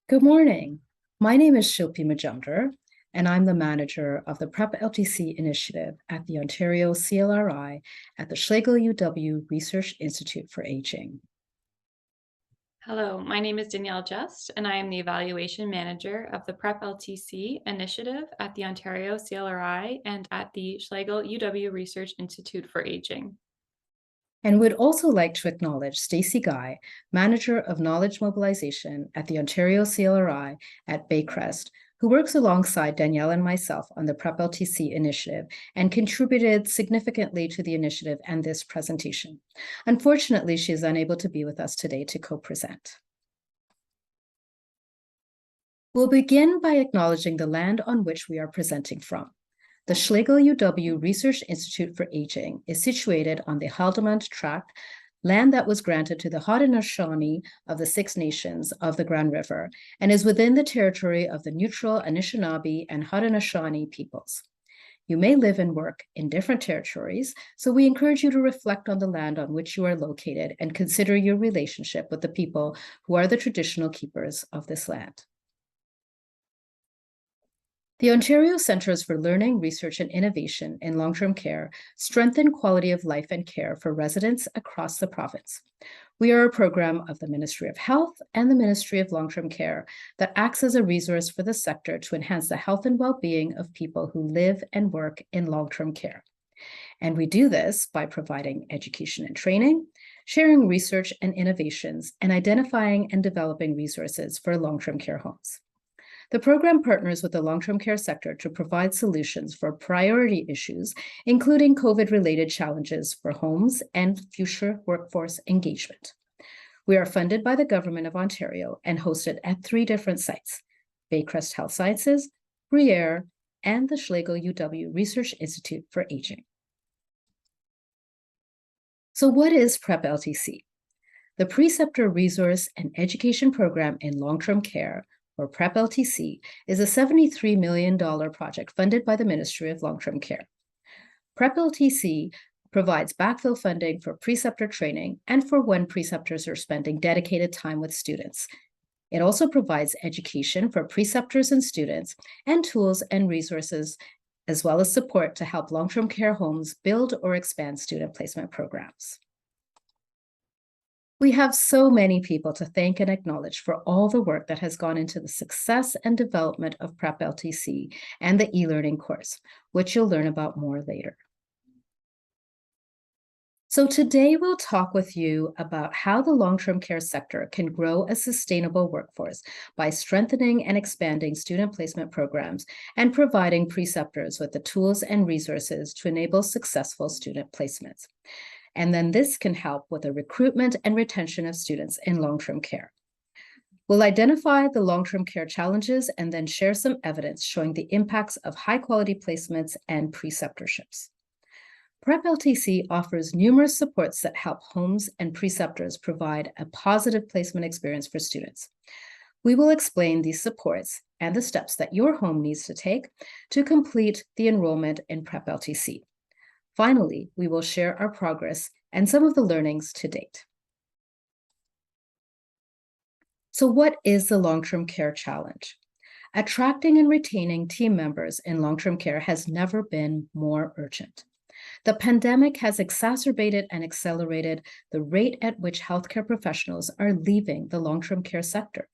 Good morning. My name is Shilpi Majumdar, and I'm the manager of the PrEP LTC initiative at the Ontario CLRI at the Schlegel UW Research Institute for Aging. Hello, my name is Danielle Just, and I am the Evaluation Manager of the PrEP LTC initiative at the Ontario CLRI and at the Schlegel UW Research Institute for Aging. And would also like to acknowledge Stacey Guy, Manager of Knowledge Mobilization at the Ontario CLRI at Baycrest, who works alongside Danielle and myself on the PrEP LTC initiative and contributed significantly to the initiative and this presentation. Unfortunately, she is unable to be with us today to co-present. We'll begin by acknowledging the land on which we are presenting from. The Schlegel UW Research Institute for Aging is situated on the Haldimand Tract, land that was granted to the Haudenosaunee of the Six Nations of the Grand River and is within the territory of the neutral Anishinaabe and Haudenosaunee peoples. You may live and work in different territories, so we encourage you to reflect on the land on which you are located and consider your relationship with the people who are the traditional keepers of this land. The Ontario Centres for Learning, Research and Innovation in Long-Term Care strengthen quality of life and care for residents across the province. We are a program of the Ministry of Health and the Ministry of Long-Term Care that acts as a resource for the sector to enhance the health and well-being of people who live and work in long-term care. And we do this by providing education and training, sharing research and innovations, and identifying and developing resources for long-term care homes. The program partners with the long-term care sector to provide solutions for priority issues, including COVID-related challenges for homes and future workforce engagement. We are funded by the Government of Ontario and hosted at 3 different sites: Baycrest Health Sciences, Gruyere, and the Schlegel UW Research Institute for Aging. So what is PrEP LTC? The Preceptor Resource and Education Program in Long-Term Care, or PrEP LTC, is a $73 million project funded by the Ministry of Long-Term Care. PrEP LTC provides backfill funding for preceptor training and for when preceptors are spending dedicated time with students. It also provides education for preceptors and students and tools and resources, as well as support to help long-term care homes build or expand student placement programs. We have so many people to thank and acknowledge for all the work that has gone into the success and development of PrEP LTC and the e-learning course, which you'll learn about more later. So today we'll talk with you about how the long-term care sector can grow a sustainable workforce by strengthening and expanding student placement programs and providing preceptors with the tools and resources to enable successful student placements. And then this can help with the recruitment and retention of students in long-term care. We'll identify the long-term care challenges and then share some evidence showing the impacts of high-quality placements and preceptorships. PrEP LTC offers numerous supports that help homes and preceptors provide a positive placement experience for students. We will explain these supports and the steps that your home needs to take to complete the enrollment in PrEP LTC. Finally, we will share our progress and some of the learnings to date. So what is the long-term care challenge? Attracting and retaining team members in long-term care has never been more urgent. The pandemic has exacerbated and accelerated the rate at which healthcare professionals are leaving the long-term care sector.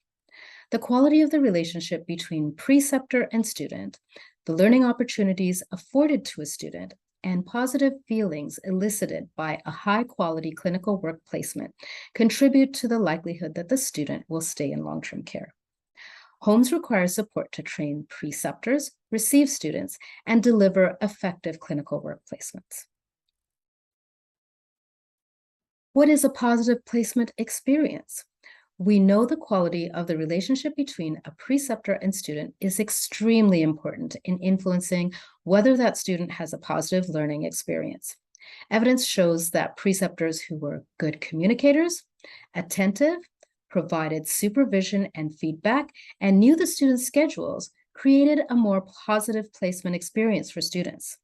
The quality of the relationship between preceptor and student, the learning opportunities afforded to a student, and positive feelings elicited by a high-quality clinical work placement contribute to the likelihood that the student will stay in long-term care. Homes require support to train preceptors, receive students, and deliver effective clinical work placements. What is a positive placement experience? We know the quality of the relationship between a preceptor and student is extremely important in influencing whether that student has a positive learning experience. Evidence shows that preceptors who were good communicators, attentive, provided supervision and feedback, and knew the students' schedules created a more positive placement experience for students.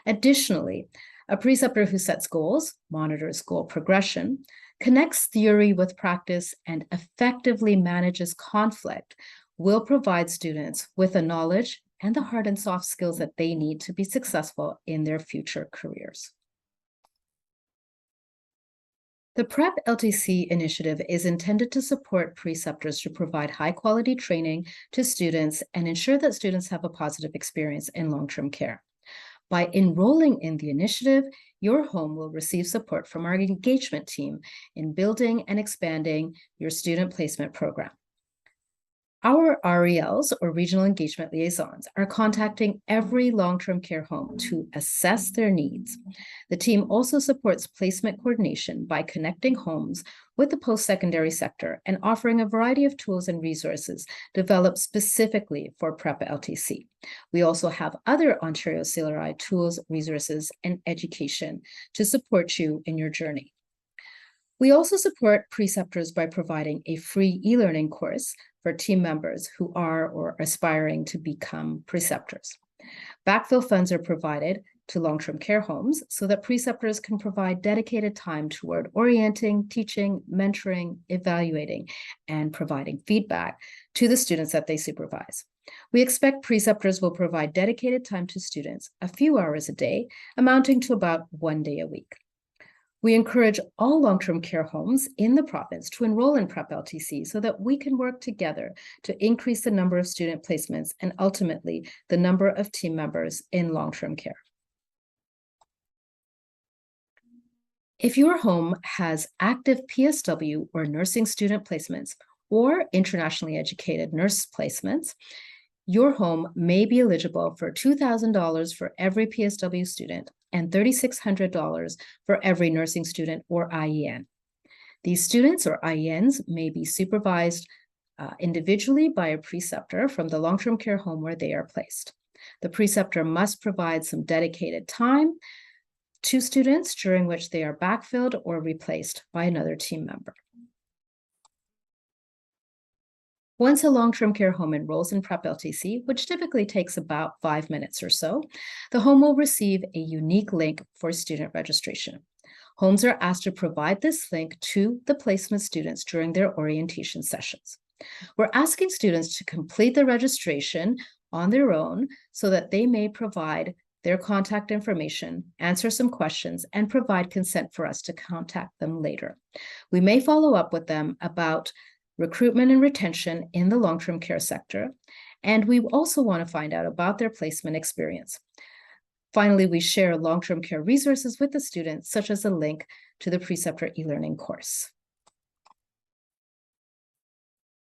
Additionally, a preceptor who sets goals, monitors goal progression, connects theory with practice, and effectively manages conflict will provide students with the knowledge and the hard and soft skills that they need to be successful in their future careers. The PrEP LTC initiative is intended to support preceptors to provide high-quality training to students and ensure that students have a positive experience in long-term care. By enrolling in the initiative, your home will receive support from our engagement team in building and expanding your student placement program. Our RELs, or Regional Engagement Liaisons, are contacting every long-term care home to assess their needs. The team also supports placement coordination by connecting homes with the post-secondary sector and offering a variety of tools and resources developed specifically for PrEP LTC. We also have other Ontario CLRI tools, resources, and education to support you in your journey. We also support preceptors by providing a free e-learning course for team members who are or aspiring to become preceptors. Backfill funds are provided to long-term care homes so that preceptors can provide dedicated time toward orienting, teaching, mentoring, evaluating, and providing feedback to the students that they supervise. We expect preceptors will provide dedicated time to students a few hours a day, amounting to about 1 day a week. We encourage all long-term care homes in the province to enroll in PrEP LTC so that we can work together to increase the number of student placements and ultimately the number of team members in long-term care. If your home has active PSW or nursing student placements or internationally educated nurse placements, your home may be eligible for $2,000 for every PSW student and $3,600 for every nursing student or IEN. These students or IENs may be supervised individually by a preceptor from the long-term care home where they are placed. The preceptor must provide some dedicated time to students during which they are backfilled or replaced by another team member. Once a long-term care home enrolls in PrEP LTC, which typically takes about 5 minutes or so, the home will receive a unique link for student registration. Homes are asked to provide this link to the placement students during their orientation sessions. We're asking students to complete the registration on their own so that they may provide their contact information, answer some questions, and provide consent for us to contact them later. We may follow up with them about recruitment and retention in the long-term care sector, and we also want to find out about their placement experience. Finally, we share long-term care resources with the students, such as a link to the preceptor e-learning course.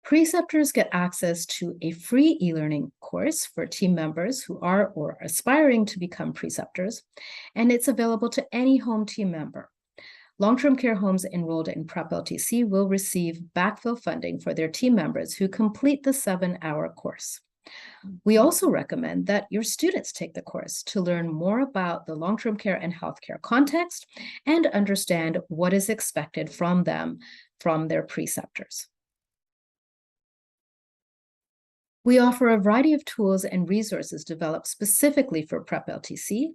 Preceptors get access to a free e-learning course for team members who are or aspiring to become preceptors, and it's available to any home team member. Long-term care homes enrolled in PrEP LTC will receive backfill funding for their team members who complete the 7-hour course. We also recommend that your students take the course to learn more about the long-term care and healthcare context and understand what is expected from them from their preceptors. We offer a variety of tools and resources developed specifically for PrEP LTC.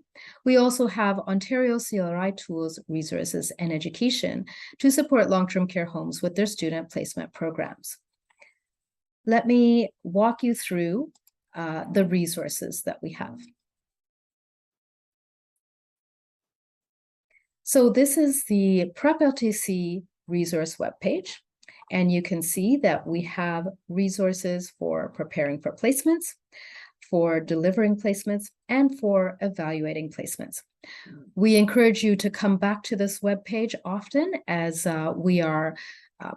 We also have Ontario CLRI tools, resources, and education to support long-term care homes with their student placement programs. Let me walk you through the resources that we have. So this is the PrEP LTC resource webpage. And you can see that we have resources for preparing for placements, for delivering placements, and for evaluating placements. We encourage you to come back to this webpage often as we are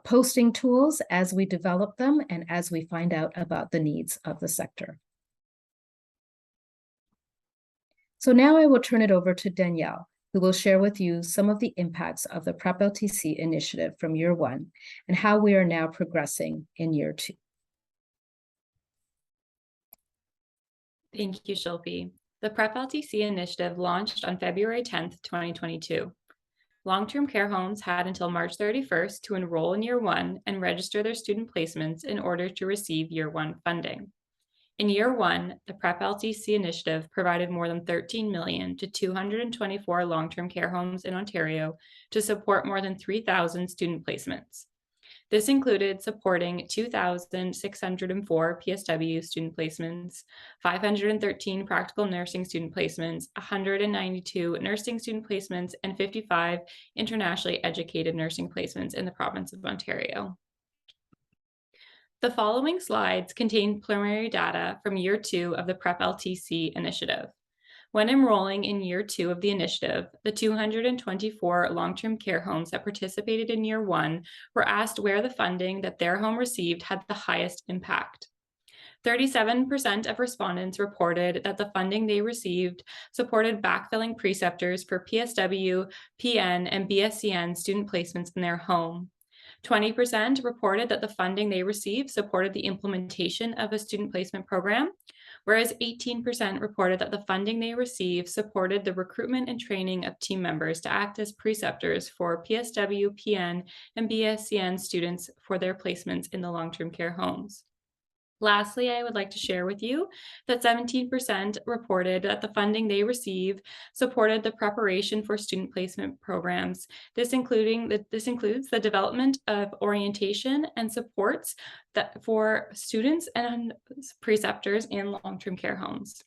posting tools as we develop them and as we find out about the needs of the sector. So now I will turn it over to Danielle, who will share with you some of the impacts of the PrEP LTC initiative from year 1 and how we are now progressing in year 2. Thank you, Shilpi. The PrEP LTC initiative launched on February 10th, 2022. Long-term care homes had until March 31st to enroll in year 1 and register their student placements in order to receive year 1 funding. In year one, the PrEP LTC initiative provided more than $13 million to 224 long-term care homes in Ontario to support more than 3,000 student placements. This included supporting 2,604 PSW student placements, 513 practical nursing student placements, 192 nursing student placements, and 55 internationally educated nursing placements in the province of Ontario. The following slides contain preliminary data from year two of the PrEP LTC initiative. When enrolling in year two of the initiative, the 224 long-term care homes that participated in year one were asked where the funding that their home received had the highest impact. 37% of respondents reported that the funding they received supported backfilling preceptors for PSW, PN, and BSCN student placements in their home. 20% reported that the funding they received supported the implementation of a student placement program, whereas 18% reported that the funding they received supported the recruitment and training of team members to act as preceptors for PSW, PN, and BSCN students for their placements in the long-term care homes. Lastly, I would like to share with you that 17% reported that the funding they receive supported the preparation for student placement programs. This includes the development of orientation and supports for students and preceptors in long-term care homes.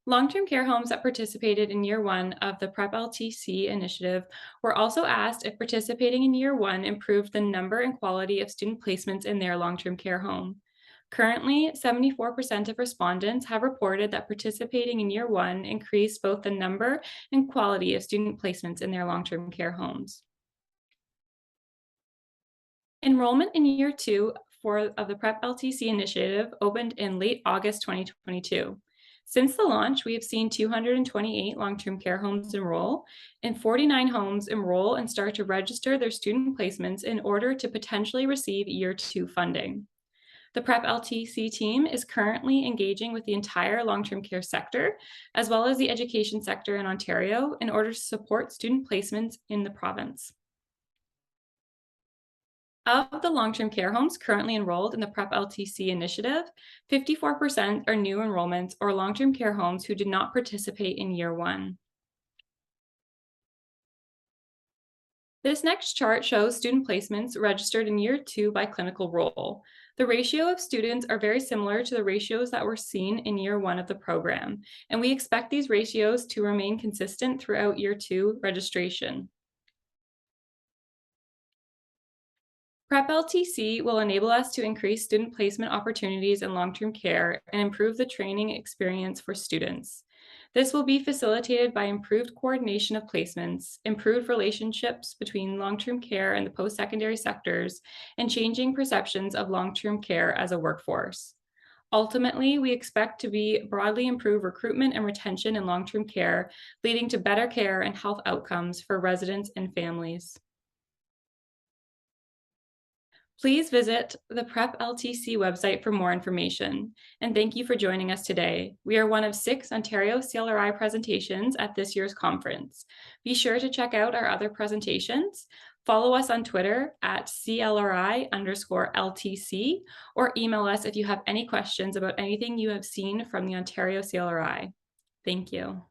Long-term care homes that participated in year one of the PrEP LTC initiative were also asked if participating in year one improved the number and quality of student placements in their long-term care home. Currently, 74% of respondents have reported that participating in year one increased both the number and quality of student placements in their long-term care homes. Enrollment in year two of the PrEP LTC initiative opened in late August 2022. Since the launch, we have seen 228 long-term care homes enroll, and 49 homes enroll and start to register their student placements in order to potentially receive year two funding. The PrEP LTC team is currently engaging with the entire long-term care sector, as well as the education sector in Ontario, in order to support student placements in the province. Of the long-term care homes currently enrolled in the PrEP LTC initiative, 54% are new enrollments or long-term care homes who did not participate in year one. This next chart shows student placements registered in year two by clinical role. The ratio of students are very similar to the ratios that were seen in year one of the program, and we expect these ratios to remain consistent throughout year two registration. PrEP LTC will enable us to increase student placement opportunities in long-term care and improve the training experience for students. This will be facilitated by improved coordination of placements, improved relationships between long-term care and the post-secondary sectors, and changing perceptions of long-term care as a workforce. Ultimately, we expect to broadly improve recruitment and retention in long-term care, leading to better care and health outcomes for residents and families. Please visit the PrEP LTC website for more information. And thank you for joining us today. We are one of 6 Ontario CLRI presentations at this year's conference. Be sure to check out our other presentations. Follow us on Twitter at CLRI_LTC, or email us if you have any questions about anything you have seen from the Ontario CLRI. Thank you.